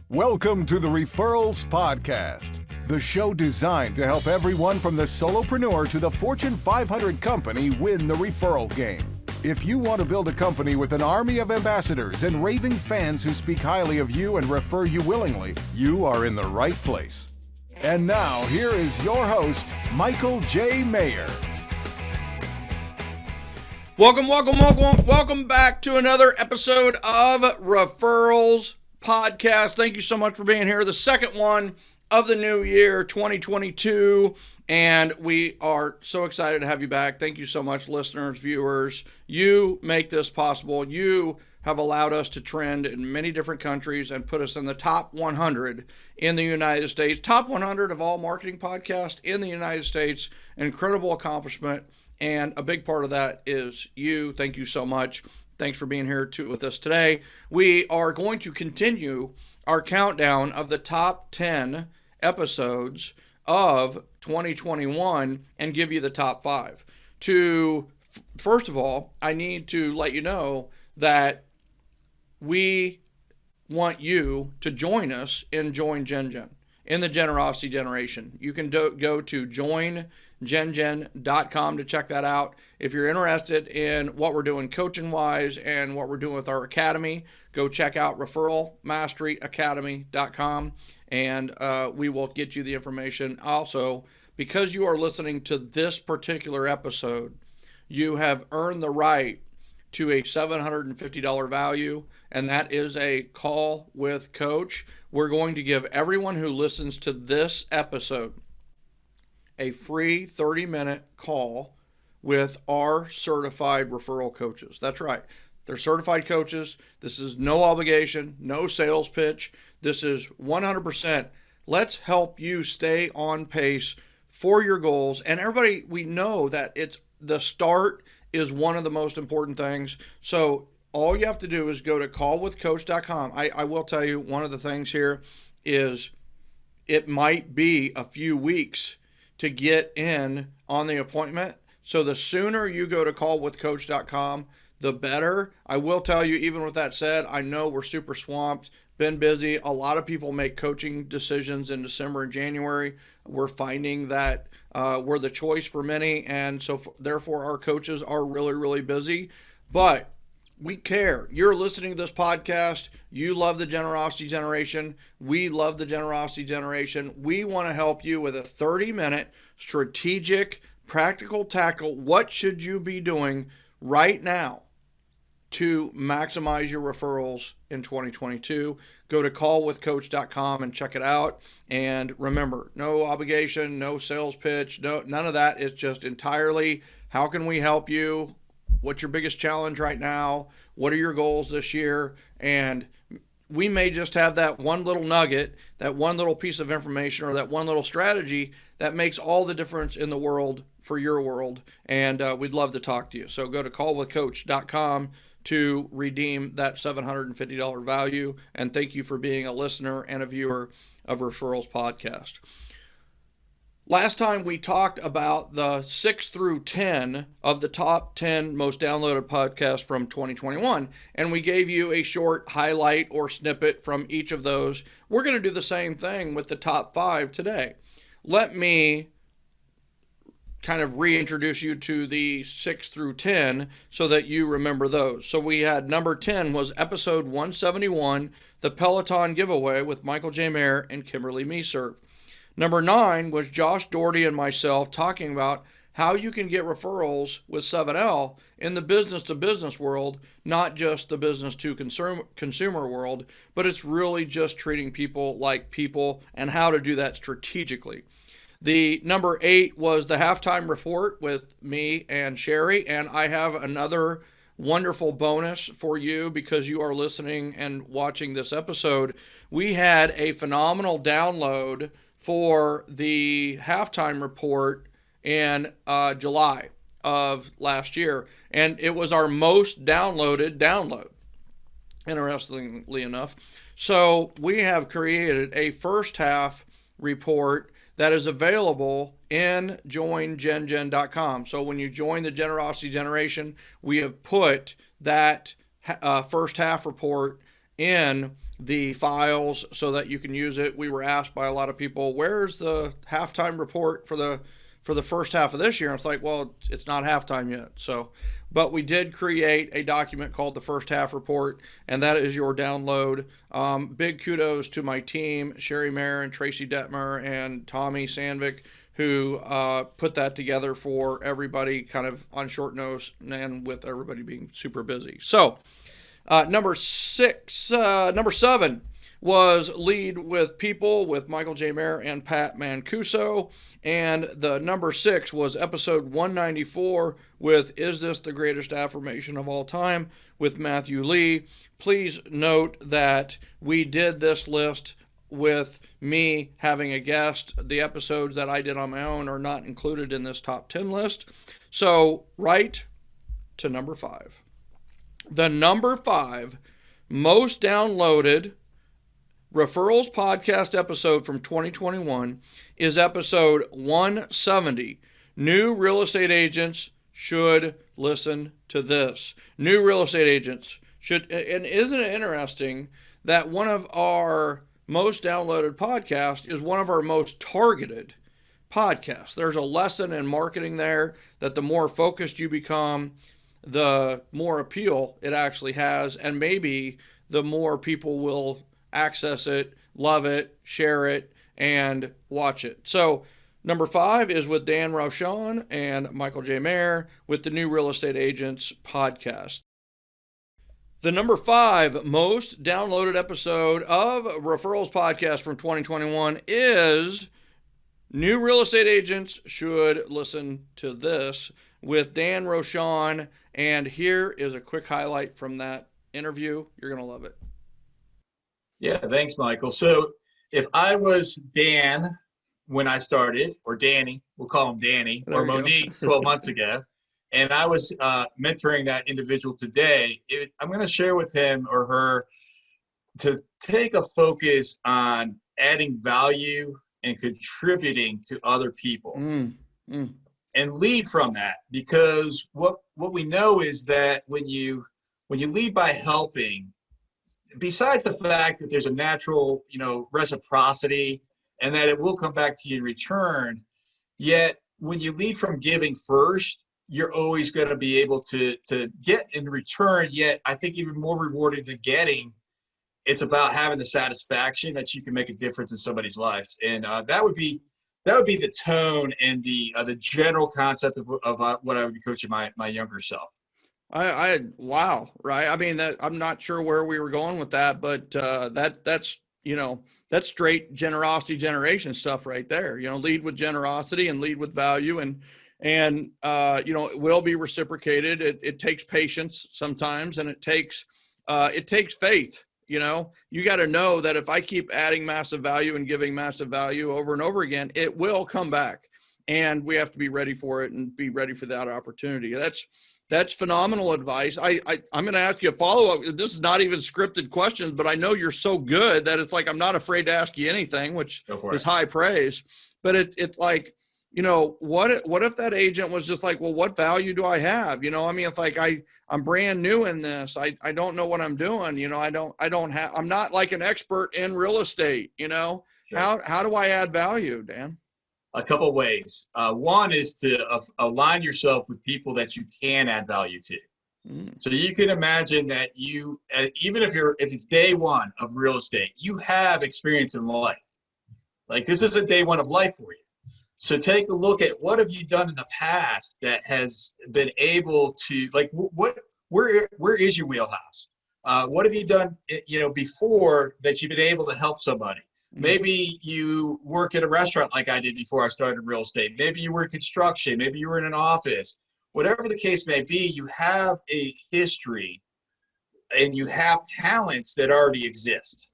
Welcome to the Referrals Podcast, the show designed to help everyone from the solopreneur to the Fortune 500 company win the referral game. If you want to build a company with an army of ambassadors and raving fans who speak highly of you and refer you willingly, you are in the right place. And now, here is your host, Michael J. Maher. Welcome back to another episode of Referrals Podcast. Thank you so much for being here. The second one of the new year, 2022, and we are so excited to have you back. Thank you so much, listeners, viewers. You make this possible. You have allowed us to trend in many different countries and put us in the top 100 in the United States. Top 100 of all marketing podcasts in the United States. Incredible accomplishment, and a big part of that is you. Thank you so much. Thanks for being here with us today. We are going to continue our countdown of the top 10 episodes of 2021 and give you the top 5. First of all, I need to let you know that we want you to join us in Join Gen in the Generosity Generation. You can go to joingengen.com to check that out. If you're interested in what we're doing coaching-wise and what we're doing with our academy, go check out referralmasteryacademy.com, and we will get you the information. Also, because you are listening to this particular episode, you have earned the right to a $750 value, and that is a call with coach. We're going to give everyone who listens to this episode a free 30-minute call with our certified referral coaches. That's right. They're certified coaches. This is no obligation, no sales pitch. This is 100%. Let's help you stay on pace for your goals. And everybody, we know that the start is one of the most important things. So all you have to do is go to callwithcoach.com. I will tell you, one of the things here is it might be a few weeks to get in on the appointment. So the sooner you go to callwithcoach.com, the better. I will tell you, even with that said, I know we're super swamped, been busy. A lot of people make coaching decisions in December and January. We're finding that we're the choice for many, and so therefore our coaches are really, really busy. But we care. You're listening to this podcast. You love the Generosity Generation. We love the Generosity Generation. We want to help you with a 30-minute strategic, practical tackle. What should you be doing right now to maximize your referrals in 2022? Go to callwithcoach.com and check it out. And remember, no obligation, no sales pitch, none of that. It's just entirely how can we help you? What's your biggest challenge right now? What are your goals this year? And we may just have that one little nugget, that one little piece of information, or that one little strategy that makes all the difference in the world for your world. And we'd love to talk to you. So go to callwithcoach.com to redeem that $750 value. And thank you for being a listener and a viewer of Referrals Podcast. Last time we talked about the 6 through 10 of the top 10 most downloaded podcasts from 2021, and we gave you a short highlight or snippet from each of those. We're going to do the same thing with the top 5 today. Let me kind of reintroduce you to the 6 through 10 so that you remember those. So we had number 10 was episode 171, the Peloton giveaway with Michael J. Maher and Kimberly Meeser. Number 9 was Josh Doherty and myself talking about how you can get referrals with 7L in the business-to-business world, not just the business-to-consumer world, but it's really just treating people like people and how to do that strategically. The number 8 was the halftime report with me and Sherry, and I have another wonderful bonus for you because you are listening and watching this episode. We had a phenomenal download for the halftime report in July of last year, and it was our most downloaded download, interestingly enough. So we have created a first half report that is available in joingengen.com. So when you join the Generosity Generation, we have put that first half report in the files so that you can use it. We were asked by a lot of people, where's the halftime report for the first half of this year? And it's like, well, it's not halftime yet. So, but we did create a document called the first half report, and that is your download. Big kudos to my team, Sherry Maher and Tracy Detmer and Tommy Sandvik, who put that together for everybody kind of on short notice and with everybody being super busy. So number 7 was Lead with People with Michael J. Maher and Pat Mancuso. And the number 6 was episode 194 with Is This the Greatest Affirmation of All Time with Matthew Lee. Please note that we did this list with me having a guest. The episodes that I did on my own are not included in this top 10 list. So right to number 5. The number 5 most downloaded Referrals podcast episode from 2021 is episode 170. New real estate agents should listen to this. New real estate agents should, and isn't it interesting that one of our most downloaded podcasts is one of our most targeted podcasts? There's a lesson in marketing there that the more focused you become, the more appeal it actually has, and maybe the more people will access it, love it, share it, and watch it. So number 5 is with Dan Rochon and Michael J. Maher with the New Real Estate Agents podcast. The number 5 most downloaded episode of Referrals podcast from 2021 is New Real Estate Agents Should Listen to This with Dan Rochon. And here is a quick highlight from that interview. You're going to love it. Yeah, thanks, Michael. So if I was Dan when I started, or Danny, we'll call him Danny, or Monique 12 months ago, and I was mentoring that individual today, I'm going to share with him or her to take a focus on adding value and contributing to other people and lead from that. Because what we know is that when you lead by helping, besides the fact that there's a natural, reciprocity and that it will come back to you in return, yet when you lead from giving first, you're always going to be able to get in return. Yet I think even more rewarding than getting, it's about having the satisfaction that you can make a difference in somebody's life. And that would be the tone and the general concept of what I would be coaching my younger self. Wow, right? I mean, I'm not sure where we were going with that, but that's straight generosity generation stuff right there. Lead with generosity and lead with value, and it will be reciprocated. It takes patience sometimes, and it takes faith. You got to know that if I keep adding massive value and giving massive value over and over again, it will come back, and we have to be ready for it and be ready for that opportunity. That's phenomenal advice. I'm going to ask you a follow-up. This is not even scripted questions, but I know you're so good that it's like I'm not afraid to ask you anything, which is high praise. But it's like, what if that agent was just like, well, what value do I have? It's like I'm brand new in this. I don't know what I'm doing. I'm not like an expert in real estate. Sure. How do I add value, Dan? A couple ways. One is to align yourself with people that you can add value to. So you can imagine that you, even if it's day one of real estate, you have experience in life. Like this is a day one of life for you. So take a look at what have you done in the past that has been able to, like, where is your wheelhouse? What have you done, before that you've been able to help somebody? Maybe you work at a restaurant like I did before I started real estate. Maybe you were in construction. Maybe you were in an office. Whatever the case may be, you have a history and you have talents that already exist.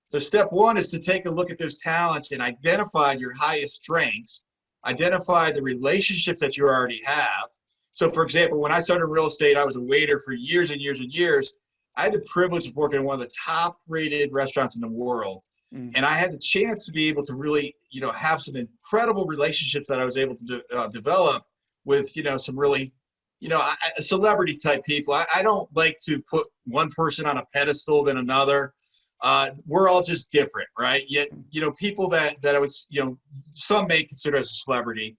So step one is to take a look at those talents and identify your highest strengths, identify the relationships that you already have. So for example, when I started real estate, I was a waiter for years and years and years. I had the privilege of working in one of the top rated restaurants in the world. And I had the chance to be able to really, have some incredible relationships that I was able to develop with, some really, celebrity type people. I don't like to put one person on a pedestal than another. we're all just different, right? Yet, people that I was, some may consider as a celebrity.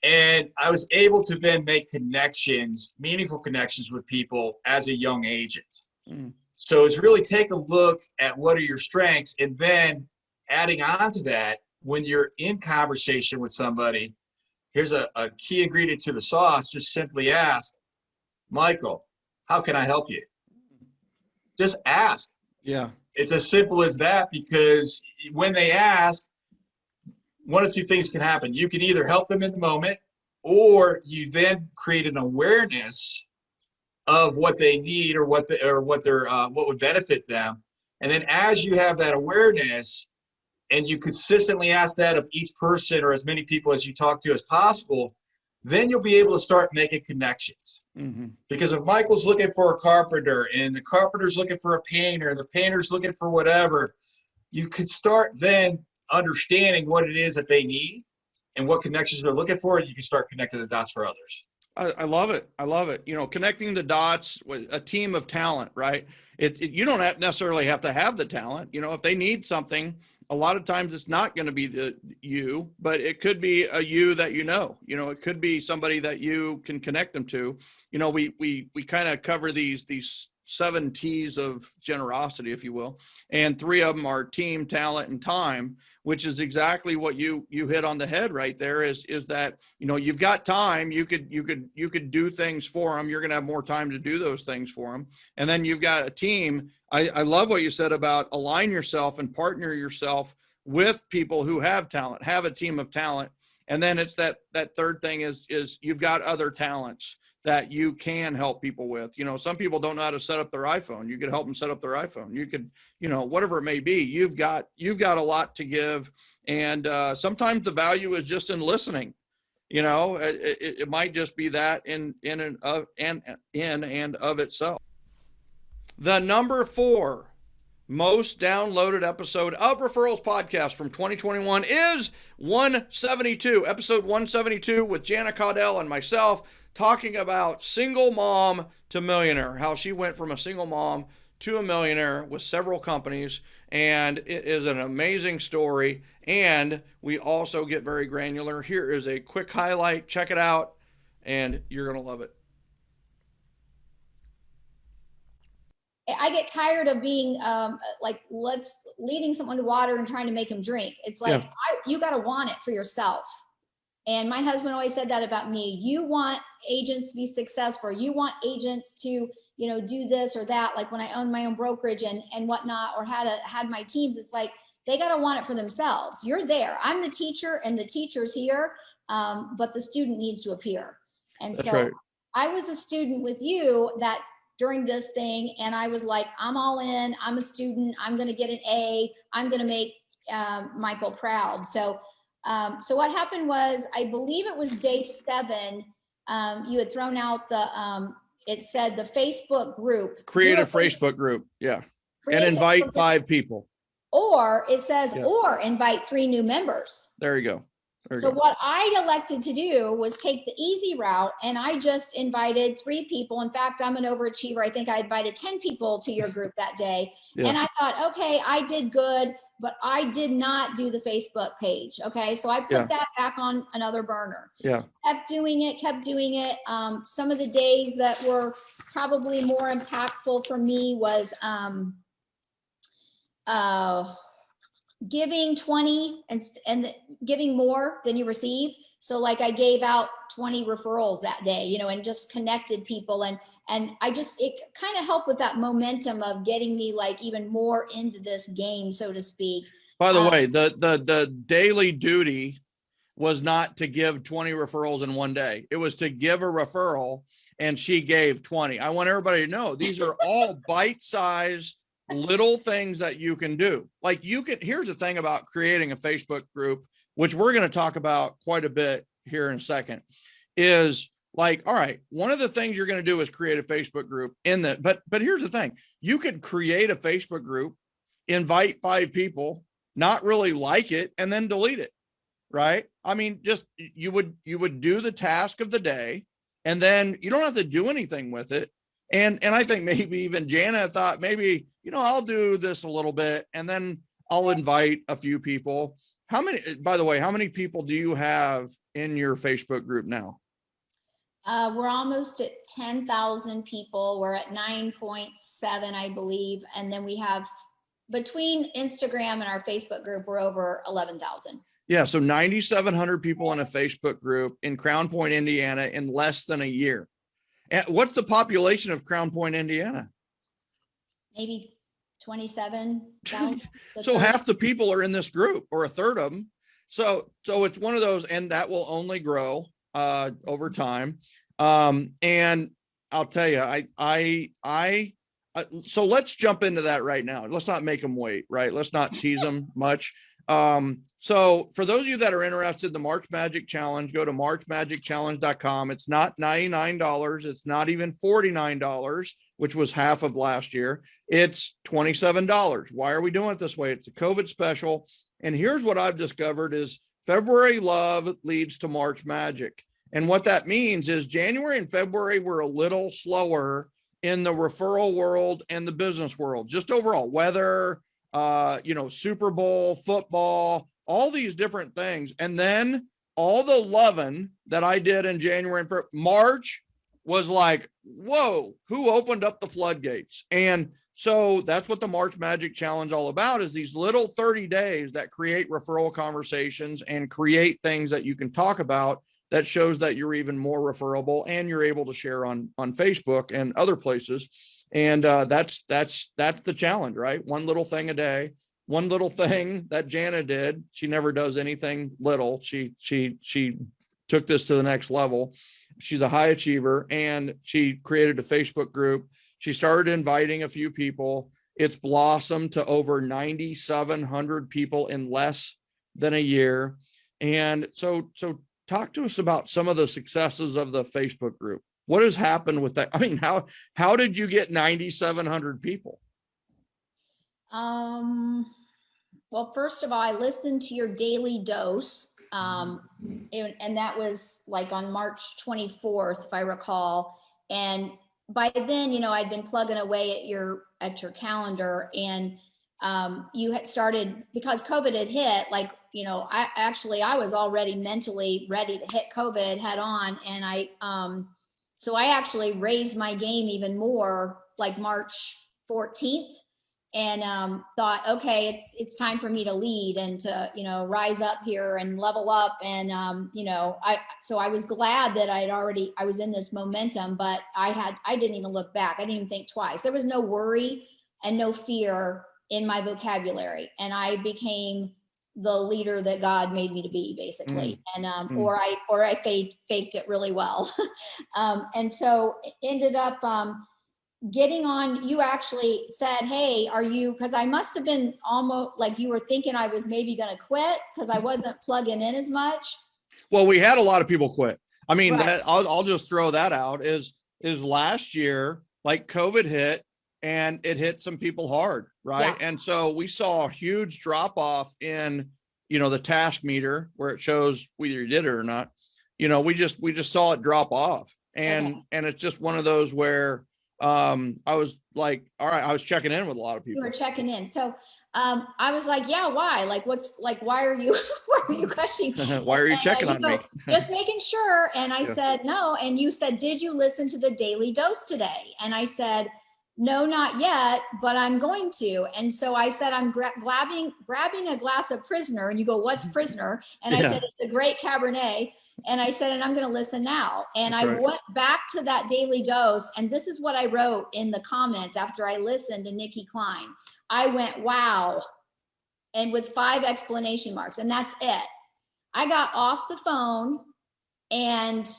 And I was able to then make connections, meaningful connections with people as a young agent. Mm. So it's really take a look at what are your strengths, and then adding on to that, when you're in conversation with somebody, here's a key ingredient to the sauce. Just simply ask, Michael, how can I help you? Just ask. Yeah. It's as simple as that, because when they ask, one of two things can happen. You can either help them in the moment, or you then create an awareness of what they need or what would benefit them. And then as you have that awareness and you consistently ask that of each person or as many people as you talk to as possible, then you'll be able to start making connections. Mm-hmm. Because if Michael's looking for a carpenter and the carpenter's looking for a painter and the painter's looking for whatever, you could start then understanding what it is that they need and what connections they're looking for, and you can start connecting the dots for others. I love it. I love it. Connecting the dots with a team of talent, right? You don't necessarily have to have the talent. If they need something, a lot of times it's not going to be you, but it could be a you that it could be somebody that you can connect them to. We kind of cover these 7 T's of generosity, if you will. And 3 of them are team, talent, and time, which is exactly what you hit on the head right there is that, you've got time, you could do things for them. You're going to have more time to do those things for them. And then you've got a team. I love what you said about align yourself and partner yourself with people who have talent, have a team of talent. And then it's that third thing is you've got other talents that you can help people with. Some people don't know how to set up their iPhone. You could help them set up their iPhone. You could, whatever it may be, you've got a lot to give. And sometimes the value is just in listening. It might just be that in and of itself. The number 4 most downloaded episode of Referrals Podcast from 2021 is 172, episode 172 with Jana, Caudill, and myself, talking about single mom to millionaire, how she went from a single mom to a millionaire with several companies. And it is an amazing story. And we also get very granular. Here is a quick highlight. Check it out, and you're going to love it. I get tired of being leading someone to water and trying to make them drink. It's like, you got to want it for yourself. And my husband always said that about me. You want agents to be successful. You want agents to, do this or that. Like when I owned my own brokerage and whatnot, or had my teams, it's like, they got to want it for themselves. You're there. I'm the teacher and the teacher's here. But the student needs to appear. And That's so right. I was a student with you that during this thing. And I was like, I'm all in, I'm a student. I'm going to get an A. I'm going to make Michael proud. So what happened was, I believe it was day 7. You had thrown out it said the Facebook group. Create a Facebook group. Yeah. And invite 5 people. Or it says, or invite 3 new members. There you go. So what I elected to do was take the easy route, and I just invited 3 people. In fact, I'm an overachiever. I think I invited 10 people to your group that day. Yeah. And I thought, okay, I did good, but I did not do the Facebook page. Okay. So I put that back on another burner. Yeah. Kept doing it. Some of the days that were probably more impactful for me was, giving 20 and giving more than you receive. So like I gave out 20 referrals that day, and just connected people. And it kind of helped with that momentum of getting me like even more into this game, so to speak. By the way, the daily duty was not to give 20 referrals in one day. It was to give a referral, and she gave 20. I want everybody to know these are all bite-sized little things that you can do. Like here's the thing about creating a Facebook group, which we're going to talk about quite a bit here in a second, is like, all right, one of the things you're going to do is create a Facebook group but here's the thing. You could create a Facebook group, invite 5 people, not really like it, and then delete it. Right. I mean, just, you would do the task of the day, and then you don't have to do anything with it. And I think maybe even Jana thought maybe I'll do this a little bit and then I'll invite a few people. By the way, how many people do you have in your Facebook group now? We're almost at 10,000 people. We're at 9.7, I believe. And then we have, between Instagram and our Facebook group, we're over 11,000. Yeah. So 9,700 people in a Facebook group in Crown Point, Indiana in less than a year. And what's the population of Crown Point, Indiana? Maybe 27,000. So half the people are in this group, or a third of them. So it's one of those, and that will only grow over time. And I'll tell you, so let's jump into that right now. Let's not make them wait, right? Let's not tease them much. So for those of you that are interested in the March Magic Challenge, go to marchmagicchallenge.com. It's not $99. It's not even $49, which was half of last year. It's $27. Why are we doing it this way? It's a COVID special. And here's what I've discovered is February love leads to March magic. And what that means is January and February were a little slower in the referral world and the business world, just overall weather, Super Bowl, football, all these different things. And then all the loving that I did in January and March was like, whoa, who opened up the floodgates? And so that's what the March Magic Challenge all about, is these little 30 days that create referral conversations and create things that you can talk about that shows that you're even more referable and you're able to share on Facebook and other places. And that's the challenge, right? One little thing a day. One little thing that Jana did. She never does anything little. She took this to the next level. She's a high achiever, and she created a Facebook group. She started inviting a few people. It's blossomed to over 9,700 people in less than a year. And so talk to us about some of the successes of the Facebook group. What has happened with that? I mean, how did you get 9,700 people? Well, first of all, I listened to your daily dose. And that was like on March 24th, if I recall. And by then, I'd been plugging away at your calendar, and you had started, because COVID had hit, I was already mentally ready to hit COVID head on. And so I actually raised my game even more like March 14th, and thought, okay, it's time for me to lead and to, rise up here and level up. And, so I was glad that I was in this momentum, but I didn't even look back. I didn't even think twice. There was no worry and no fear in my vocabulary. And I became the leader that God made me to be, basically. And, or I faked it really well. And so it ended up, getting on. You actually said, hey, because I must have been almost like you were thinking I was maybe going to quit because I wasn't plugging in as much. Well, we had a lot of people quit. I mean, right. I'll just throw that out is last year, like COVID hit, and it hit some people hard. Right. Yeah. And so we saw a huge drop off in, the task meter where it shows whether you did it or not. We just saw it drop off. And it's just one of those where, I was like, all right, I was checking in with a lot of people. You were checking in. So, I was like, yeah, why? Like, why are you questioning? Why are you checking on me? Just making sure. And I said, no. And you said, did you listen to the daily dose today? And I said, no, not yet, but I'm going to. And so I said, I'm grabbing a glass of Prisoner. And you go, what's Prisoner? And I said, it's a great Cabernet. And I said, and I'm going to listen now. And I went back to that daily dose. And this is what I wrote in the comments after I listened to Nikki Klein. I went, wow. And with 5 exclamation marks. And that's it. I got off the phone and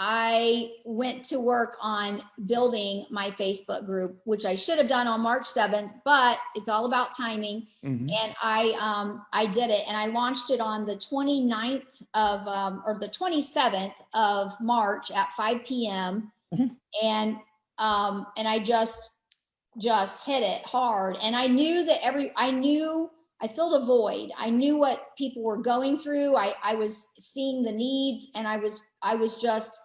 I went to work on building my Facebook group, which I should have done on March 7th, but it's all about timing. Mm-hmm. And I did it, and I launched it on the 29th of, or the 27th of March at 5 p.m. Mm-hmm. And I just hit it hard. And I knew that I filled a void. I knew what people were going through. I was seeing the needs, and I was just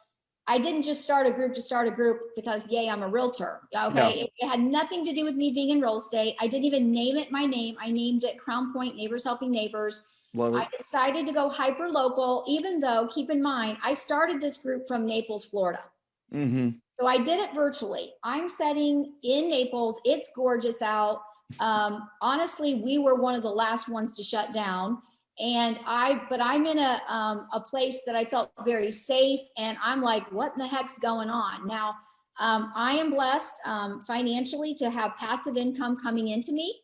I didn't just start a group to start a group because, yay, I'm a realtor. Okay. Yeah. It had nothing to do with me being in real estate. I didn't even name it my name. I named it Crown Point Neighbors Helping Neighbors. Love it. I decided to go hyper local, even though, keep in mind, I started this group from Naples, Florida. Mm-hmm. So I did it virtually. I'm setting in Naples. It's gorgeous out. Honestly, we were one of the last ones to shut down. But I'm in a place that I felt very safe, and I'm like, what in the heck's going on? Now, I am blessed financially to have passive income coming into me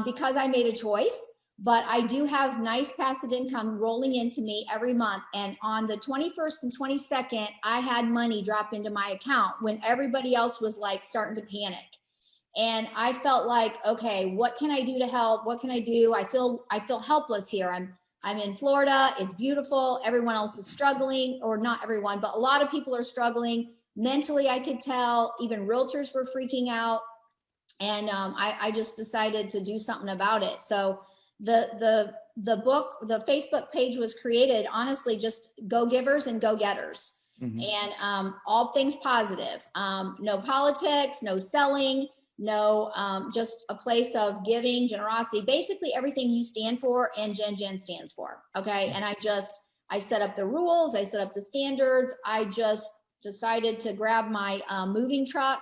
because I made a choice, but I do have nice passive income rolling into me every month. And on the 21st and 22nd, I had money drop into my account when everybody else was like starting to panic. And I felt like, okay, what can I do to help? What can I do? I feel helpless here. I'm in Florida. It's beautiful. Everyone else is struggling, or not everyone, but a lot of people are struggling. Mentally, I could tell even realtors were freaking out. And I just decided to do something about it. So the Facebook page was created, honestly, just go givers and go getters. Mm-hmm. And all things positive. No politics, no selling. No, just a place of giving, generosity, basically everything you stand for and Jen stands for. Okay. And I set up the rules. I set up the standards. I just decided to grab my moving truck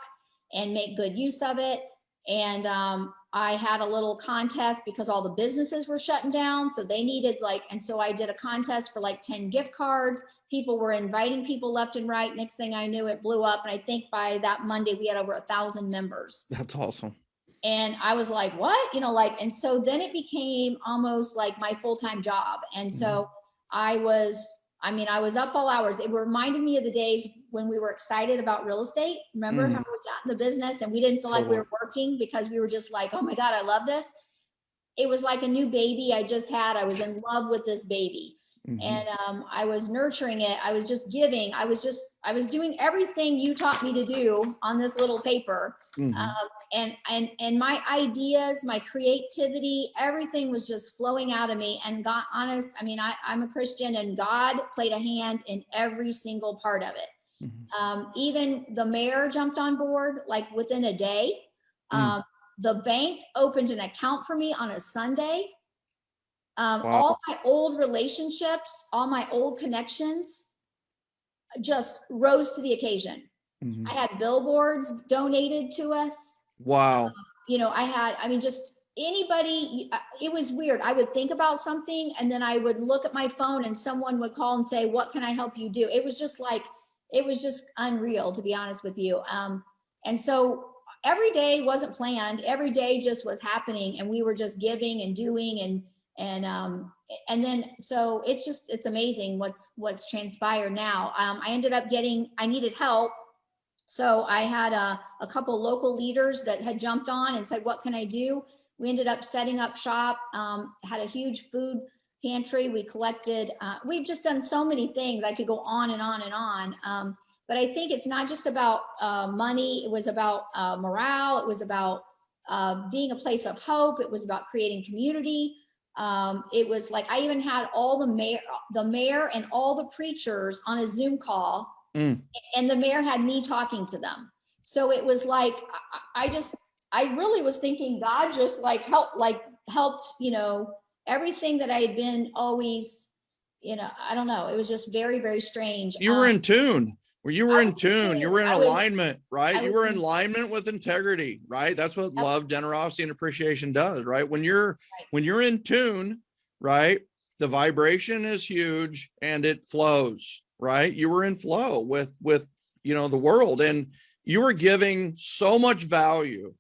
and make good use of it. And I had a little contest because all the businesses were shutting down. So they needed and so I did a contest for 10 gift cards. People were inviting people left and right. Next thing I knew, it blew up. And I think by that Monday, we had over 1,000 members. That's awesome. And I was like, what? And so then it became almost like my full-time job. And so I was up all hours. It reminded me of the days when we were excited about real estate. Remember how we got in the business and we didn't feel like we were working because we were just like, oh my God, I love this. It was like a new baby I just had. I was in love with this baby. Mm-hmm. And I was nurturing it. I was just giving. I was doing everything you taught me to do on this little paper. Mm-hmm. And my ideas, my creativity, everything was just flowing out of me. And God, honest, I'm a Christian, and God played a hand in every single part of it. Mm-hmm. Even the mayor jumped on board within a day. The bank opened an account for me on a Sunday. Wow. All my old relationships, all my old connections just rose to the occasion. Mm-hmm. I had billboards donated to us. Wow. Just anybody, it was weird. I would think about something and then I would look at my phone and someone would call and say, what can I help you do? It was just unreal, to be honest with you. And so every day wasn't planned. Every day just was happening, and we were just giving and doing and then so it's amazing what's transpired now. I needed help. So I had a couple local leaders that had jumped on and said, what can I do? We ended up setting up shop, had a huge food pantry. We collected, we've just done so many things. I could go on and on and on. But I think it's not just about money. It was about morale. It was about being a place of hope. It was about creating community. It was I even had all the mayor and all the preachers on a Zoom call, and the mayor had me talking to them. So it was I really was thinking God just helped, everything that I had been always, I don't know. It was just very, very strange. You were in tune. You were in tune. You were in alignment, right? You were in alignment with integrity, right? That's what love, generosity, and appreciation does, right? When you're in tune, right? The vibration is huge and it flows, right? You were in flow with the world, and you were giving so much value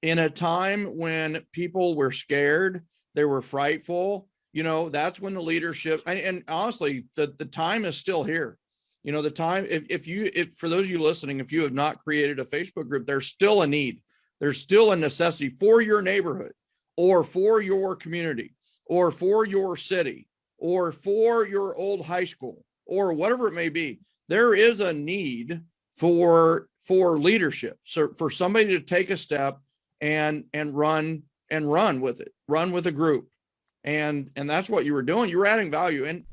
in a time when people were scared, they were frightful. That's when the leadership, and honestly, the time is still here. The time, if for those of you listening, if you have not created a Facebook group, there's still a need. There's still a necessity for your neighborhood, or for your community, or for your city, or for your old high school, or whatever it may be. There is a need for leadership. So for somebody to take a step and run with it, run with a group. And that's what you were doing. You were adding value. And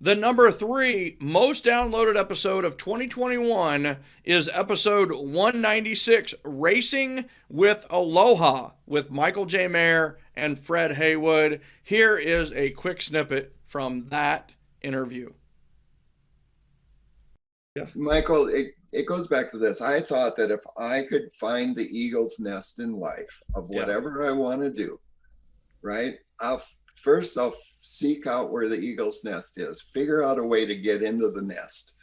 The number 3 most downloaded episode of 2021 is episode 196, Racing with Aloha, with Michael J. Maher and Fred Haywood. Here is a quick snippet from that interview. Yeah. Michael, it goes back to this. I thought that if I could find the eagle's nest in life of whatever I want to do, right? I'll seek out where the eagle's nest is, figure out a way to get into the nest.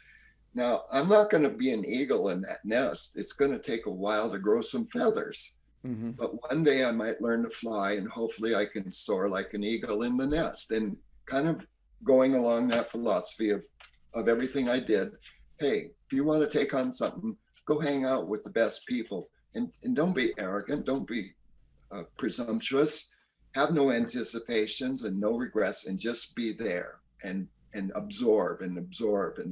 Now, I'm not going to be an eagle in that nest. It's going to take a while to grow some feathers. Mm-hmm. But one day I might learn to fly, and hopefully I can soar like an eagle in the nest. And kind of going along that philosophy of everything I did. Hey, if you want to take on something, go hang out with the best people, and don't be arrogant. Don't be presumptuous. Have no anticipations and no regrets, and just be there and absorb and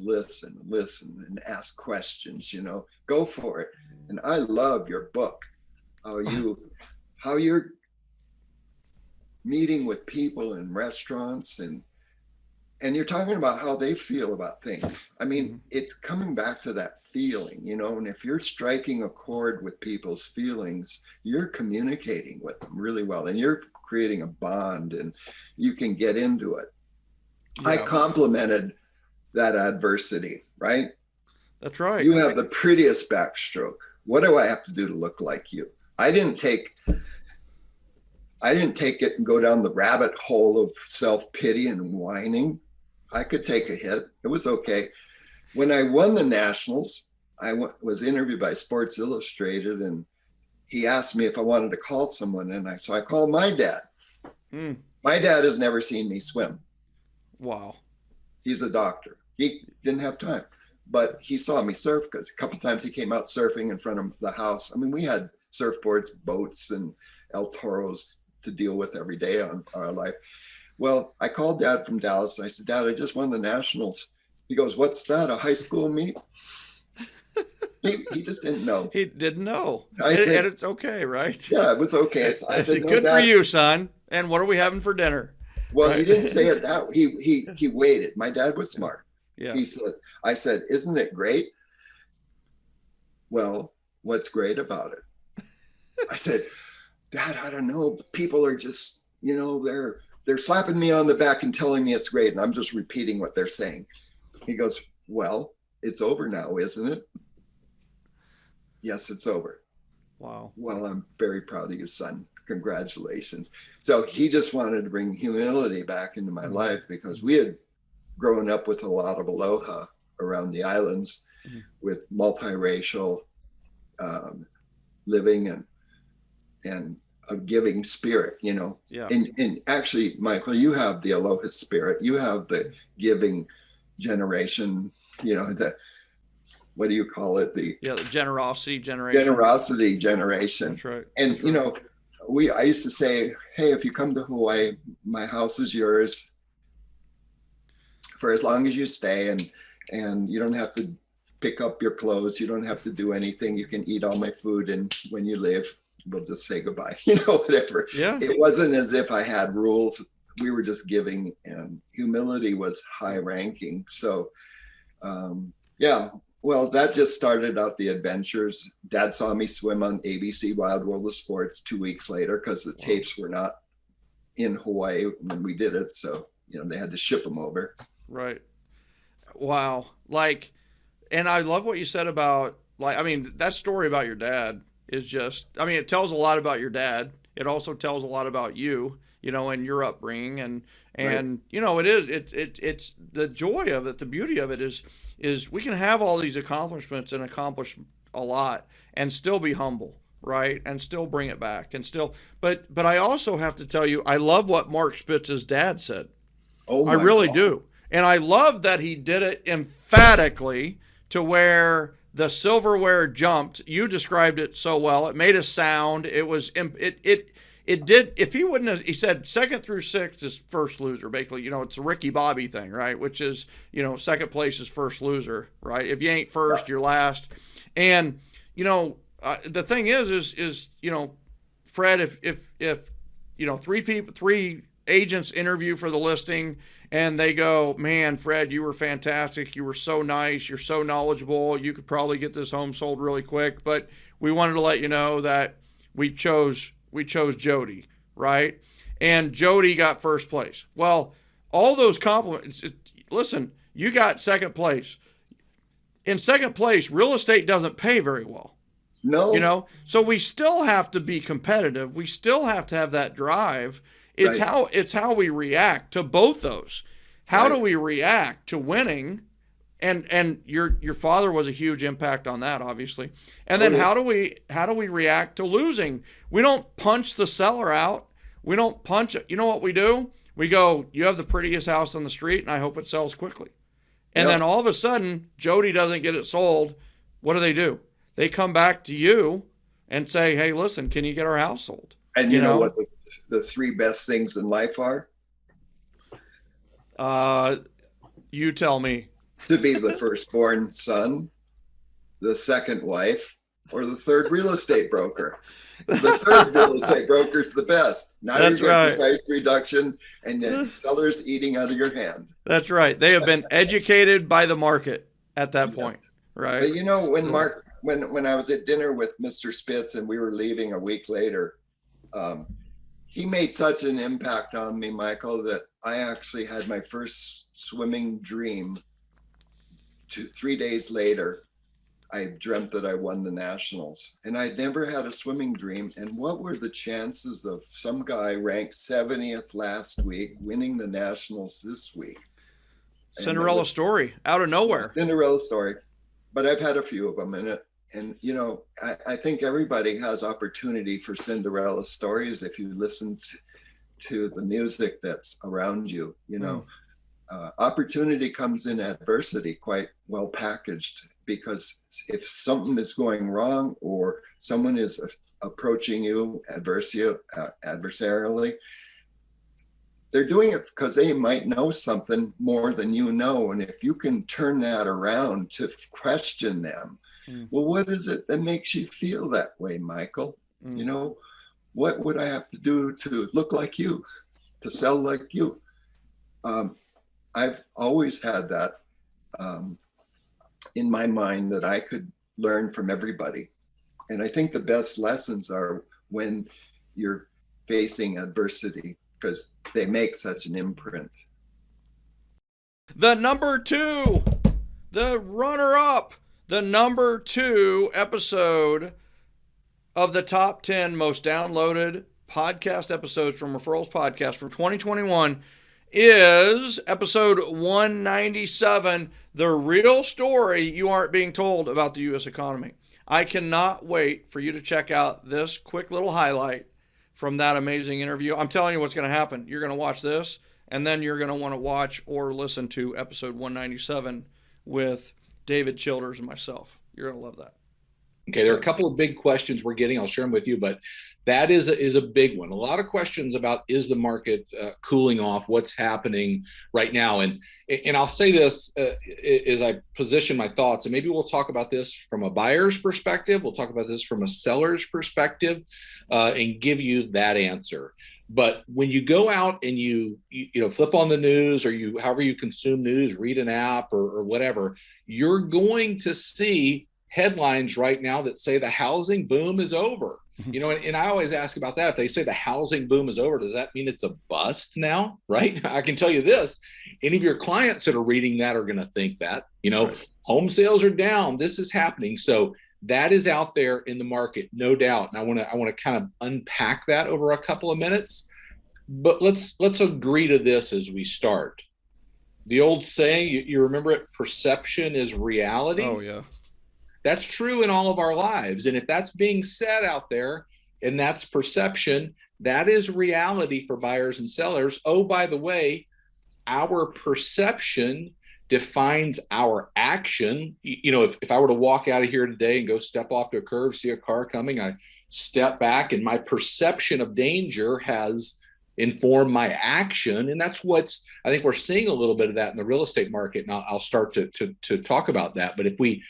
listen and ask questions, go for it. And I love your book, how you're meeting with people in restaurants and you're talking about how they feel about things. I mean, it's coming back to that feeling, and if you're striking a chord with people's feelings, you're communicating with them really well, and you're creating a bond, and you can get into it. Yeah. I complimented that adversity, right? That's right. You have the prettiest backstroke. What do I have to do to look like you? I didn't take it and go down the rabbit hole of self-pity and whining. I could take a hit. It was okay. When I won the Nationals, I was interviewed by Sports Illustrated, and he asked me if I wanted to call someone. And so I called my dad. My dad has never seen me swim. Wow. He's a doctor. He didn't have time, but he saw me surf, because a couple times he came out surfing in front of the house. I mean, we had surfboards, boats, and El Toros to deal with every day on our life. Well, I called Dad from Dallas, and I said, Dad, I just won the Nationals. He goes, what's that, a high school meet? He just didn't know. He didn't know. And it's okay, right? Yeah, it was okay. So I said, good for you, son. And what are we having for dinner? Well, right? He didn't say it that way. He waited. My dad was smart. Yeah. I said, isn't it great? Well, what's great about it? I said, Dad, I don't know. People are just, they're slapping me on the back and telling me it's great, and I'm just repeating what they're saying. He goes, well, it's over now, isn't it? Yes, it's over. Wow. Well, I'm very proud of you, son. Congratulations. So he just wanted to bring humility back into my life, because we had grown up with a lot of aloha around the islands, with multiracial living and a giving spirit, Yeah. And actually, Michael, you have the aloha spirit. You have the giving generation, what do you call it? The generosity generation. Generosity generation. That's right. And That's right. I used to say, hey, if you come to Hawaii, my house is yours for as long as you stay, and you don't have to pick up your clothes. You don't have to do anything. You can eat all my food, and when you leave, we'll just say goodbye, whatever. Yeah. It wasn't as if I had rules. We were just giving, and humility was high ranking. So, well, that just started out the adventures. Dad saw me swim on ABC Wild World of Sports 2 weeks later, because the tapes were not in Hawaii when we did it. So, they had to ship them over. Right. Wow. And I love what you said about, that story about your dad is just, it tells a lot about your dad. It also tells a lot about you, and your upbringing, and right. It's the joy of it. The beauty of it is we can have all these accomplishments and accomplish a lot and still be humble, right? And still bring it back, and still, but I also have to tell you, I love what Mark Spitz's dad said. Oh, I really do. And I love that he did it emphatically, to where the silverware jumped. You described it so well. It made a sound. It was, it did. If he wouldn't have, he said 2nd through 6th is first loser. Basically, it's a Ricky Bobby thing, right? Which is, second place is first loser, right? If you ain't first, you're last. And, the thing is, Fred, if three agents interview for the listing and they go, man, Fred, you were fantastic. You were so nice. You're so knowledgeable. You could probably get this home sold really quick. But we wanted to let you know that we chose Jody, right? And Jody got first place. Well, all those compliments, listen, you got second place. In second place, real estate doesn't pay very well. No. You know, so we still have to be competitive. We still have to have that drive. It's Right. it's how we react to both those. How Right. do we react to winning? And your father was a huge impact on that, obviously. And then yeah. how do we react to losing? We don't punch the seller out. We don't punch it. You know what we do? We go, you have the prettiest house on the street, and I hope it sells quickly. And Yep. then all of a sudden, Jody doesn't get it sold. What do? They come back to you and say, hey, listen, can you get our house sold? And you know what the three best things in life are? You tell me. To be the firstborn son, the second wife, or the third real estate broker. The third real estate broker is the best. Now That's you're getting right. price reduction and the seller's eating out of your hand. That's right. They have been educated by the market at that point, Yes. right? But you know, when I was at dinner with Mr. Spitz and we were leaving a week later, he made such an impact on me, Michael, that I actually had my first swimming dream. 3 days later, I dreamt that I won the nationals, and I'd never had a swimming dream. And what were the chances of some guy ranked 70th last week winning the nationals this week? Cinderella story out of nowhere. Cinderella story, but I've had a few of them in it. And, you know, I think everybody has opportunity for Cinderella stories if you listen to the music that's around you, you know. Opportunity comes in adversity quite well packaged, because if something is going wrong or someone is approaching you adversarially, they're doing it because they might know something more than you know. And if you can turn that around to question them, well, what is it that makes you feel that way, Michael? You know, what would I have to do to look like you, to sell like you? I've always had that in my mind, that I could learn from everybody. And I think the best lessons are when you're facing adversity, because they make such an imprint. The number 2, the runner-up, the number 2 episode of the top 10 most downloaded podcast episodes from Referrals Podcast from 2021 is episode 197, the real story you aren't being told about the U.S. economy. I cannot wait for you to check out this quick little highlight from that amazing interview. I'm telling you what's going to happen. You're going to watch this, and then you're going to want to watch or listen to episode 197 with David Childers and myself. You're going to love that. Okay, there are a couple of big questions we're getting. I'll share them with you, but that is a big one. A lot of questions about, is the market cooling off? What's happening right now? And I'll say this as I position my thoughts, and maybe we'll talk about this from a buyer's perspective. We'll talk about this from a seller's perspective, and give you that answer. But when you go out and you flip on the news, or however you consume news, read an app or whatever, you're going to see headlines right now that say the housing boom is over. You know, and I always ask about that. If they say the housing boom is over, does that mean it's a bust now? Right? I can tell you this, any of your clients that are reading that are going to think that, right. Home sales are down. This is happening. So that is out there in the market, no doubt. And I want to kind of unpack that over a couple of minutes. But let's agree to this as we start. The old saying, you remember it, perception is reality. Oh, yeah. That's true in all of our lives. And if that's being said out there, and that's perception, that is reality for buyers and sellers. Oh, by the way, our perception defines our action. If I were to walk out of here today and go step off to a curb, see a car coming, I step back, and my perception of danger has informed my action. And that's I think we're seeing a little bit of that in the real estate market. And I'll start to talk about that. But if we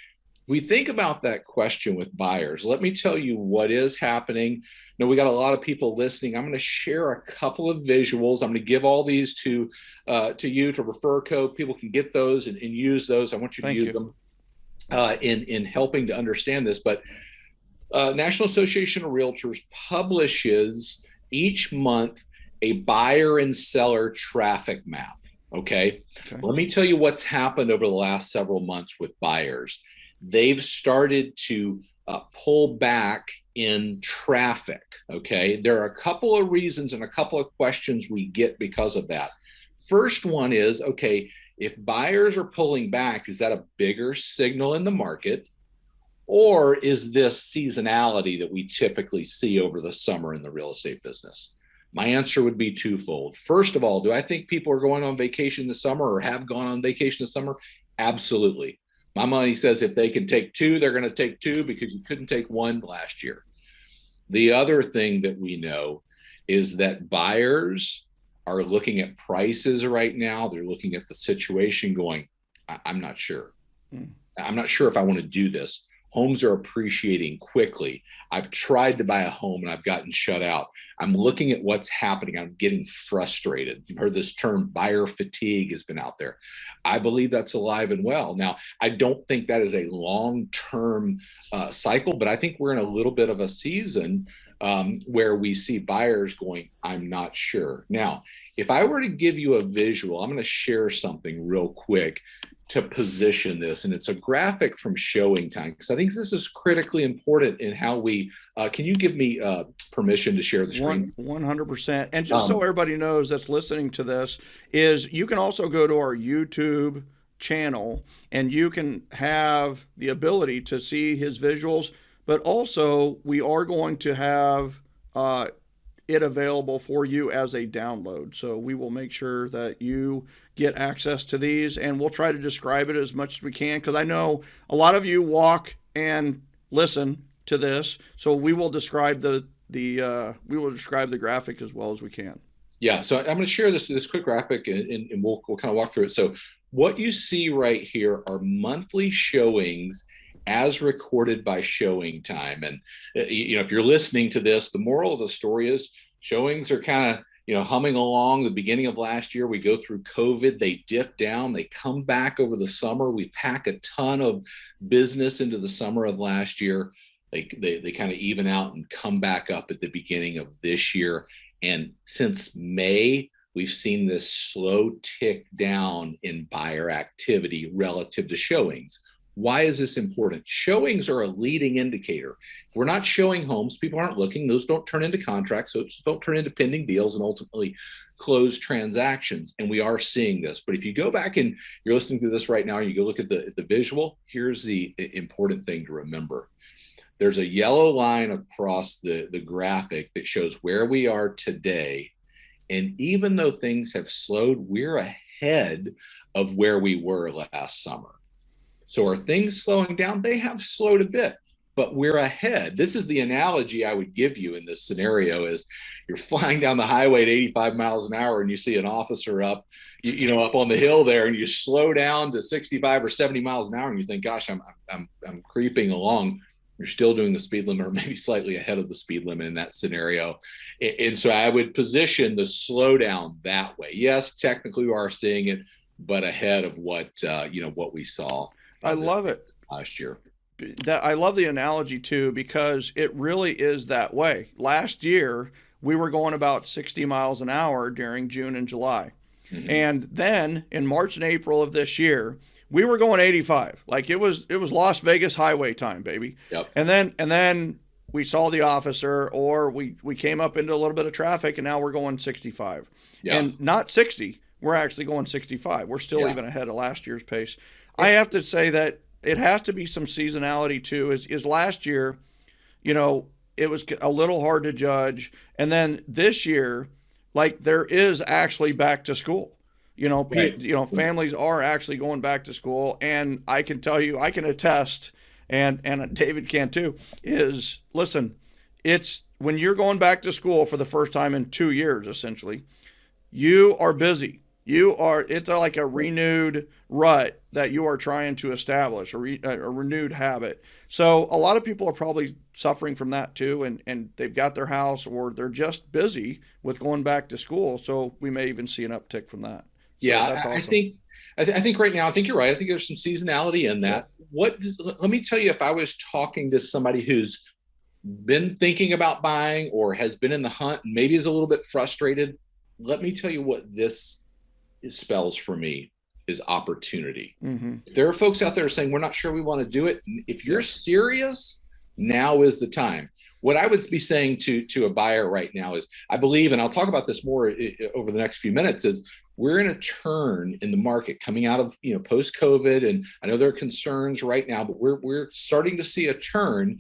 We think about that question with buyers. Let me tell you what is happening. Now, we got a lot of people listening. I'm going to share a couple of visuals. I'm going to give all these to you to refer code. People can get those and use those. I want you to use them in helping to understand this. But National Association of Realtors publishes each month a buyer and seller traffic map. Okay. Let me tell you what's happened over the last several months with buyers. They've started to pull back in traffic. Okay. There are a couple of reasons and a couple of questions we get because of that. First one is, okay, if buyers are pulling back, is that a bigger signal in the market? Or is this seasonality that we typically see over the summer in the real estate business? My answer would be twofold. First of all, do I think people are going on vacation this summer or have gone on vacation this summer? Absolutely. My money says if they can take two, they're going to take two because you couldn't take one last year. The other thing that we know is that buyers are looking at prices right now. They're looking at the situation going, I'm not sure. I'm not sure if I want to do this. Homes are appreciating quickly. I've tried to buy a home and I've gotten shut out. I'm looking at what's happening. I'm getting frustrated. You've heard this term, buyer fatigue, has been out there. I believe that's alive and well. Now, I don't think that is a long-term cycle, but I think we're in a little bit of a season where we see buyers going, I'm not sure. Now, if I were to give you a visual, I'm going to share something real quick to position this, and it's a graphic from Showing Time, because I think this is critically important in how we, can you give me permission to share the screen? 100%. And just so everybody knows that's listening to this, is you can also go to our YouTube channel and you can have the ability to see his visuals, but also we are going to have it available for you as a download. So we will make sure that you get access to these, and we'll try to describe it as much as we can, because I know a lot of you walk and listen to this. So we will describe the graphic as well as we can. Yeah. So I'm going to share this quick graphic, and we'll kind of walk through it. So what you see right here are monthly showings as recorded by Showing Time. And, if you're listening to this, the moral of the story is showings are kind of, humming along. The beginning of last year, we go through COVID, they dip down, they come back over the summer. We pack a ton of business into the summer of last year. They kind of even out and come back up at the beginning of this year. And since May, we've seen this slow tick down in buyer activity relative to showings. Why is this important? Showings are a leading indicator. If we're not showing homes, people aren't looking. Those don't turn into contracts, so don't turn into pending deals and ultimately close transactions. And we are seeing this. But if you go back and you're listening to this right now, and you go look at the visual, here's the important thing to remember. There's a yellow line across the graphic that shows where we are today. And even though things have slowed, we're ahead of where we were last summer. So are things slowing down? They have slowed a bit, but we're ahead. This is the analogy I would give you in this scenario: is you're flying down the highway at 85 miles an hour and you see an officer up on the hill there, and you slow down to 65 or 70 miles an hour and you think, gosh, I'm creeping along. You're still doing the speed limit, or maybe slightly ahead of the speed limit in that scenario. And so I would position the slowdown that way. Yes, technically we are seeing it, but ahead of what we saw. I love it. Last year. I love the analogy too, because it really is that way. Last year, we were going about 60 miles an hour during June and July. Mm-hmm. And then in March and April of this year, we were going 85. Like it was Las Vegas highway time, baby. Yep. And then we saw the officer, or we came up into a little bit of traffic, and now we're going 65. Yeah. And not 60. We're actually going 65. We're still even ahead of last year's pace. I have to say that it has to be some seasonality too. Is last year, it was a little hard to judge. And then this year, like there is actually back to school. Right. Families are actually going back to school. And I can tell you, I can attest, and David can too, is listen, it's when you're going back to school for the first time in 2 years, essentially, you are busy. It's like a renewed rut that you are trying to establish, a renewed habit. So a lot of people are probably suffering from that too, and they've got their house, or they're just busy with going back to school. So we may even see an uptick from that. So yeah, that's awesome. I think right now, I think you're right. I think there's some seasonality in that. Yeah. Let me tell you, if I was talking to somebody who's been thinking about buying or has been in the hunt and maybe is a little bit frustrated, let me tell you what this spells for me is opportunity. Mm-hmm. There are folks out there saying, we're not sure we want to do it. If you're serious, now is the time. What I would be saying to a buyer right now is, I believe, and I'll talk about this more over the next few minutes, is we're in a turn in the market coming out of, post-COVID. And I know there are concerns right now, but we're starting to see a turn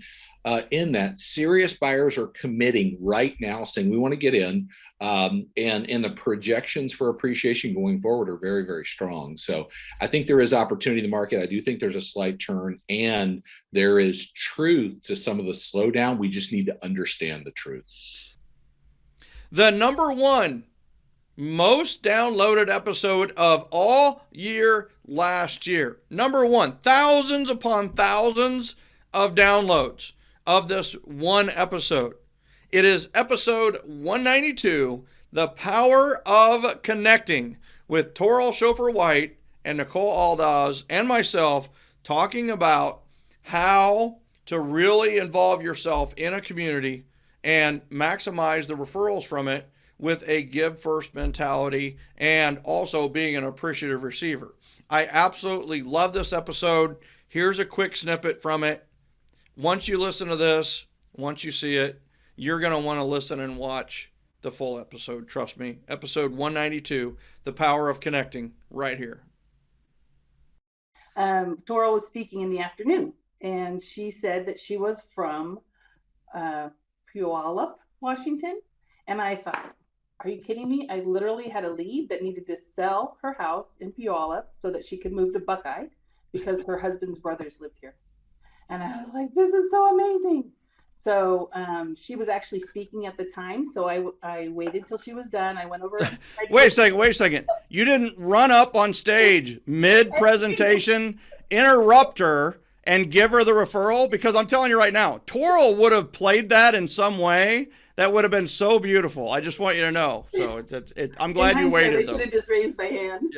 in that serious buyers are committing right now, saying we want to get in, and the projections for appreciation going forward are very, very strong. So I think there is opportunity in the market. I do think there's a slight turn, and there is truth to some of the slowdown. We just need to understand the truth. The number one most downloaded episode of all year last year. Number one, thousands upon thousands of downloads of this one episode. It is episode 192, The Power of Connecting, with Toril Schoepfer White and Nicole Aldaz and myself, talking about how to really involve yourself in a community and maximize the referrals from it with a give first mentality, and also being an appreciative receiver. I absolutely love this episode. Here's a quick snippet from it. Once you listen to this, once you see it, you're going to want to listen and watch the full episode. Trust me. Episode 192, The Power of Connecting, right here. Toril was speaking in the afternoon, and she said that she was from Puyallup, Washington. And I thought, are you kidding me? I literally had a lead that needed to sell her house in Puyallup so that she could move to Buckeye because her husband's brothers lived here. And I was like, this is so amazing. So she was actually speaking at the time. So I waited till she was done. I went over. Wait a second. You didn't run up on stage mid-presentation, interrupt her, and give her the referral? Because I'm telling you right now, Toril would have played that in some way that would have been so beautiful. I just want you to know. So I'm glad you waited, though. I should have just raised my hand.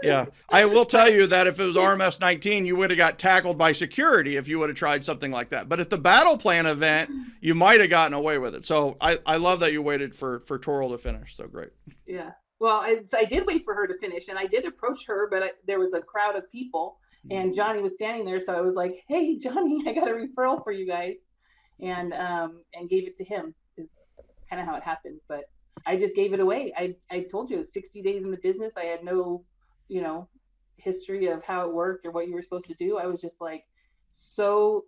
Yeah. I will tell you that if it was RMS 19, you would have got tackled by security if you would have tried something like that. But at the battle plan event, you might have gotten away with it. So I love that you waited for Toril to finish. So great. Yeah. Well, I did wait for her to finish, and I did approach her, but there was a crowd of people, and Johnny was standing there. So I was like, hey, Johnny, I got a referral for you guys, and gave it to him. Is kind of how it happened. But I just gave it away. I told you, 60 days in the business. I had no, history of how it worked or what you were supposed to do. I was just like so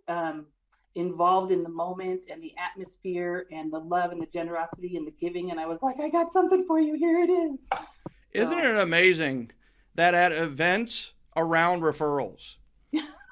involved in the moment and the atmosphere and the love and the generosity and the giving. And I was like, I got something for you. Here it is. Isn't it amazing that at events around referrals,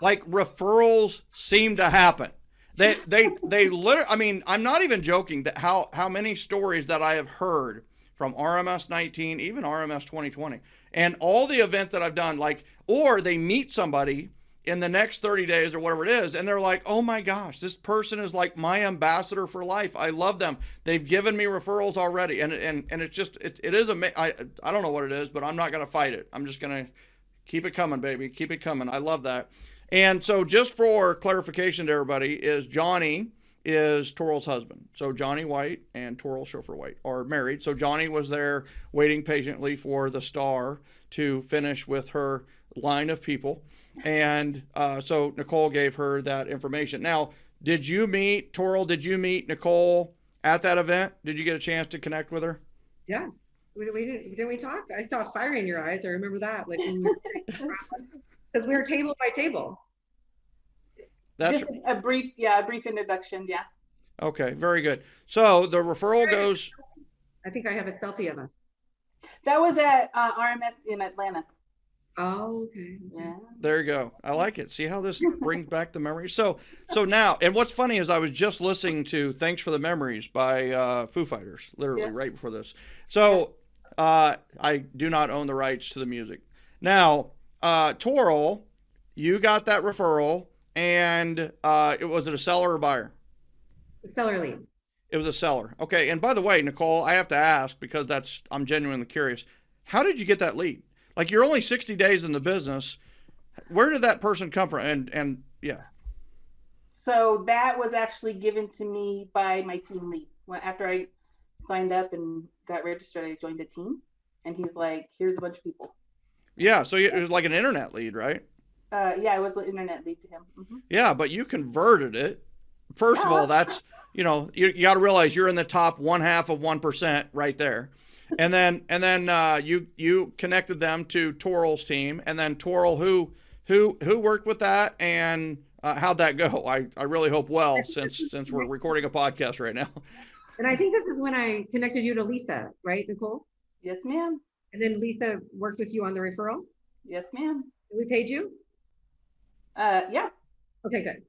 like referrals seem to happen? They literally, I mean, I'm not even joking that how many stories that I have heard from RMS 19, even RMS 2020, and all the events that I've done, or they meet somebody in the next 30 days or whatever it is, and they're like, oh my gosh, this person is like my ambassador for life. I love them. They've given me referrals already. And it's just, it is amazing. I don't know what it is, but I'm not going to fight it. I'm just going to keep it coming, baby. Keep it coming. I love that. And so just for clarification to everybody, Johnny is Toril's husband. So Johnny White and Toril Schoepfer White are married. So Johnny was there waiting patiently for the star to finish with her line of people. And so Nicole gave her that information. Now, did you meet Nicole at that event? Did you get a chance to connect with her? Yeah. Didn't we talk? I saw fire in your eyes. I remember that. Because we were table by table. That's just a brief introduction. Yeah. Okay, very good. So the referral goes. I think I have a selfie of us. That was at RMS in Atlanta. Oh, okay. Yeah. There you go. I like it. See how this brings back the memories. So now, and what's funny is I was just listening to "Thanks for the Memories" by Foo Fighters, literally right before this. So I do not own the rights to the music. Now, Toril, you got that referral, and was it a seller or buyer? Seller lead. It was a seller. Okay. And by the way, Nicole, I have to ask, because I'm genuinely curious. How did you get that lead? Like, you're only 60 days in the business. Where did that person come from? And yeah. So that was actually given to me by my team lead. After I signed up and got registered, I joined a team, and he's like, here's a bunch of people. Yeah. So it was like an internet lead, right? Yeah, it was an internet lead to him. Mm-hmm. Yeah. But you converted it. First of all, that's, you got to realize you're in the top 0.5% right there. And then you connected them to Toril's team, and then Toril, who worked with that, and how'd that go? I really hope well, since we're recording a podcast right now. And I think this is when I connected you to Lisa, right, Nicole? Yes, ma'am. And then Lisa worked with you on the referral? Yes, ma'am. We paid you? Yeah. Okay, good.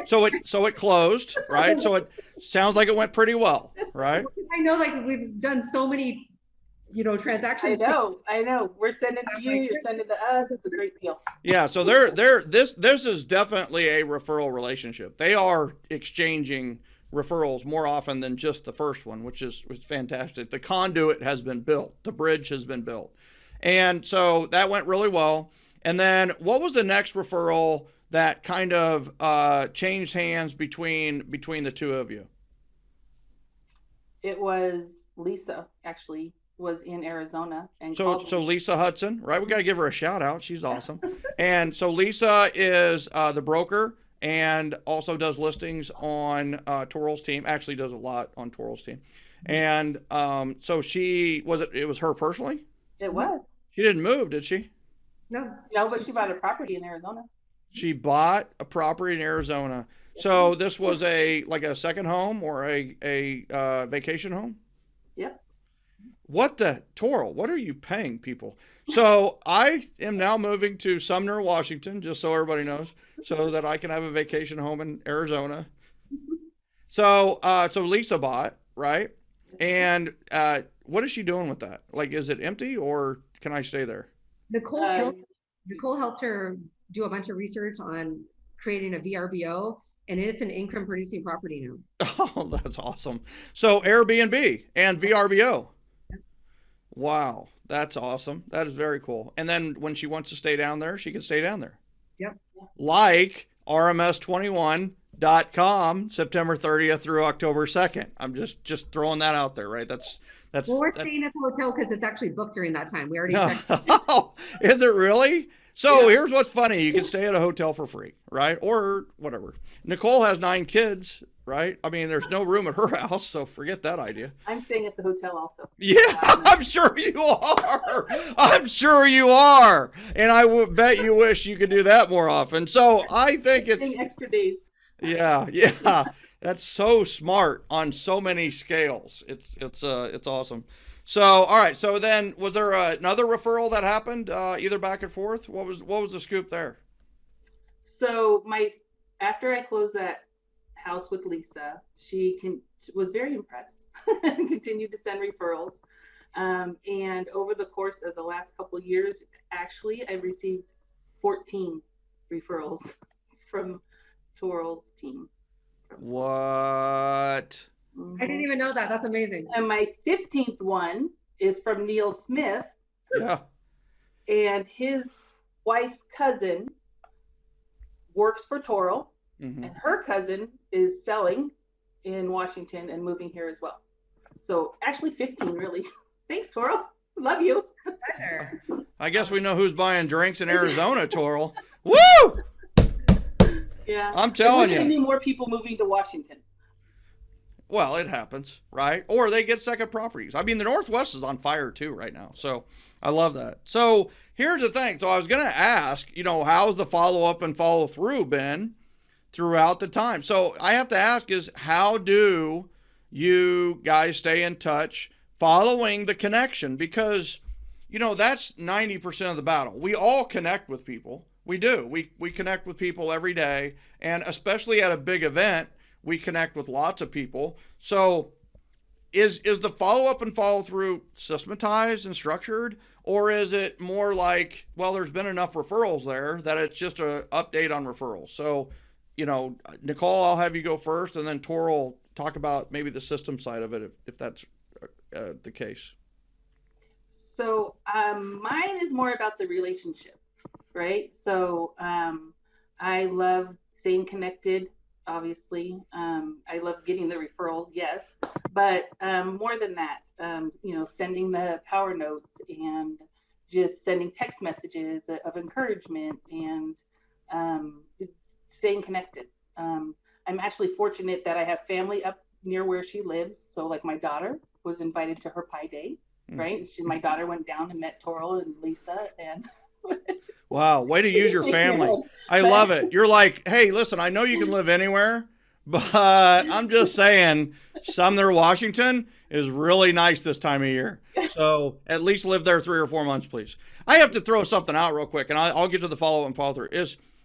So it closed, right? So it sounds like it went pretty well, right? I know, like, we've done so many, transactions. I know. We're sending to you. You're sending to us. It's a great deal. Yeah. So this is definitely a referral relationship. They are exchanging referrals more often than just the first one, which is fantastic. The conduit has been built. The bridge has been built. And so that went really well. And then what was the next referral that kind of changed hands between the two of you? It was Lisa, actually, was in Arizona. And so Lisa Hudson, right? We got to give her a shout out. She's awesome. And so Lisa is the broker and also does listings on Toril's team. Actually does a lot on Toril's team. And so it was her personally? It was. She didn't move, did she? No, but she bought a property in Arizona. She bought a property in Arizona. So this was like a second home or a vacation home? Yep. Toril, what are you paying people? So I am now moving to Sumner, Washington, just so everybody knows, so that I can have a vacation home in Arizona. So Lisa bought, right? And what is she doing with that? Like, is it empty, or can I stay there? Nicole helped her do a bunch of research on creating a VRBO, and it's an income producing property now. Oh, that's awesome. So Airbnb and VRBO. Wow, that's awesome. That is very cool. And then when she wants to stay down there, she can stay down there. Yep. Like RMS21.com, September 30th through October 2nd. I'm just throwing that out there, right? That's well, we're staying at the hotel because it's actually booked during that time. We already checked. Oh, is it really? So here's what's funny. You can stay at a hotel for free, right? Or whatever. Nicole has 9 kids, right? I mean, there's no room at her house, so forget that idea. I'm staying at the hotel also. Yeah, I'm sure you are. I'm sure you are. And I would bet you wish you could do that more often. So I think it's extra days. Yeah. That's so smart on so many scales. It's awesome. So, all right. So then, was there another referral that happened, either back and forth? What was the scoop there? So after I closed that house with Lisa, she was very impressed and continued to send referrals. And over the course of the last couple of years, actually, I received 14 referrals from Toril's team. What? I didn't even know that. That's amazing. And my 15th one is from Neil Smith. Yeah. And his wife's cousin works for Toril, and her cousin is selling in Washington and moving here as well. So actually 15, really. Thanks, Toril. Love you. Pleasure. I guess we know who's buying drinks in Arizona, Toril. Woo! Yeah. I'm telling you. There's going to be more people moving to Washington. Well, it happens, right? Or they get second properties. I mean, the Northwest is on fire too right now. So I love that. So here's the thing. So I was going to ask, how's the follow-up and follow-through been throughout the time? So I have to ask is, how do you guys stay in touch following the connection? Because, that's 90% of the battle. We all connect with people. We do. We connect with people every day. And especially at a big event, we connect with lots of people. So is the follow-up and follow-through systematized and structured, or is it more like, well, there's been enough referrals there that it's just an update on referrals? So, Nicole, I'll have you go first, and then Toril talk about maybe the system side of it, if that's the case. So mine is more about the relationship, right? So I love staying connected, obviously. I love getting the referrals, yes, but more than that, sending the power notes and just sending text messages of encouragement and staying connected. I'm actually fortunate that I have family up near where she lives. So like my daughter was invited to her Pi Day, right? My daughter went down and met Toril and Lisa and wow, way to use your family. I love it. You're like, hey, listen, I know you can live anywhere, but I'm just saying Sumner, Washington is really nice this time of year. So at least live there 3 or 4 months, please. I have to throw something out real quick, and I'll get to the follow-up and follow-through.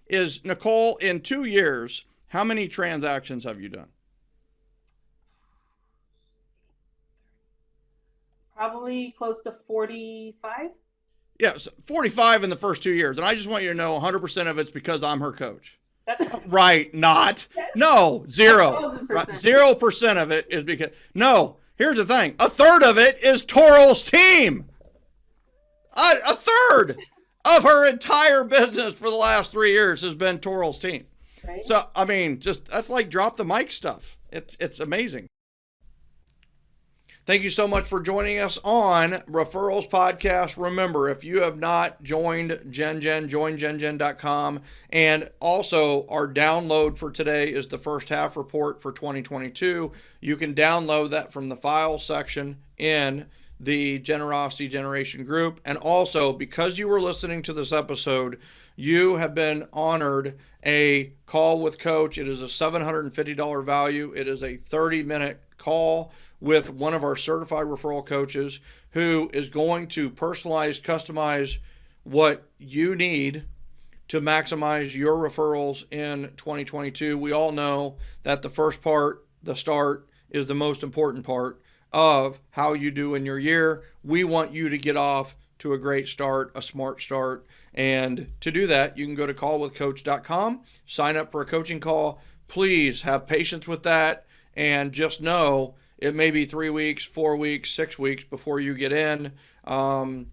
Is Nicole, in 2 years, how many transactions have you done? Probably close to 45. Yes, 45 in the first 2 years. And I just want you to know 100% of it's because I'm her coach. Right, not. No, 0. Right, 0% of it is because, no, here's the thing. A third of it is Toril's team. A third of her entire business for the last 3 years has been Toril's team. Right. So, I mean, that's like drop the mic stuff. It's amazing. Thank you so much for joining us on Referrals Podcast. Remember, if you have not joined GenGen, join GenGen.com. And also, our download for today is the first half report for 2022. You can download that from the file section in the Generosity Generation group. And also, because you were listening to this episode, you have been honored a call with Coach. It is a $750 value. It is a 30-minute call with one of our certified referral coaches who is going to personalize, customize what you need to maximize your referrals in 2022. We all know that the first part, the start, is the most important part of how you do in your year. We want you to get off to a great start, a smart start. And to do that, you can go to callwithcoach.com, sign up for a coaching call. Please have patience with that, and just know it may be 3 weeks, 4 weeks, 6 weeks before you get in. But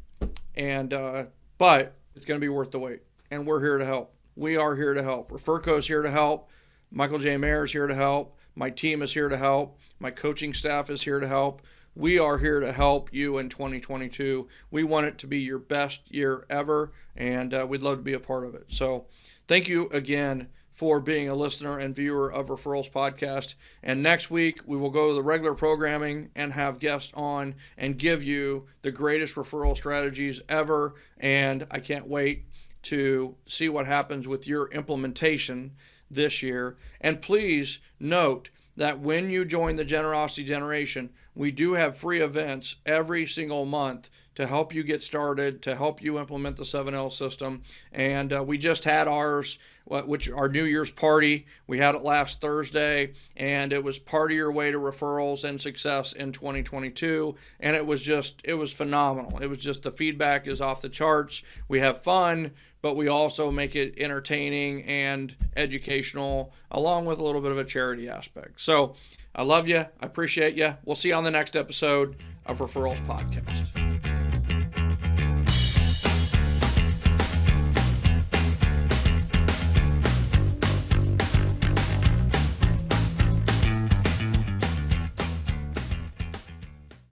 it's going to be worth the wait. And we're here to help. We are here to help. Referco is here to help. Michael J. Maher is here to help. My team is here to help. My coaching staff is here to help. We are here to help you in 2022. We want it to be your best year ever, and we'd love to be a part of it. So thank you again for being a listener and viewer of Referrals Podcast. And next week, we will go to the regular programming and have guests on and give you the greatest referral strategies ever. And I can't wait to see what happens with your implementation this year. And please note that when you join the Generosity Generation, we do have free events every single month to help you get started, to help you implement the 7L system. And we just had ours, which our New Year's party. We had it last Thursday, and it was Party Your Way to Referrals and Success in 2022. And it was phenomenal. It was just, the feedback is off the charts. We have fun, but we also make it entertaining and educational, along with a little bit of a charity aspect. So I love you. I appreciate you. We'll see you on the next episode of Referrals Podcast.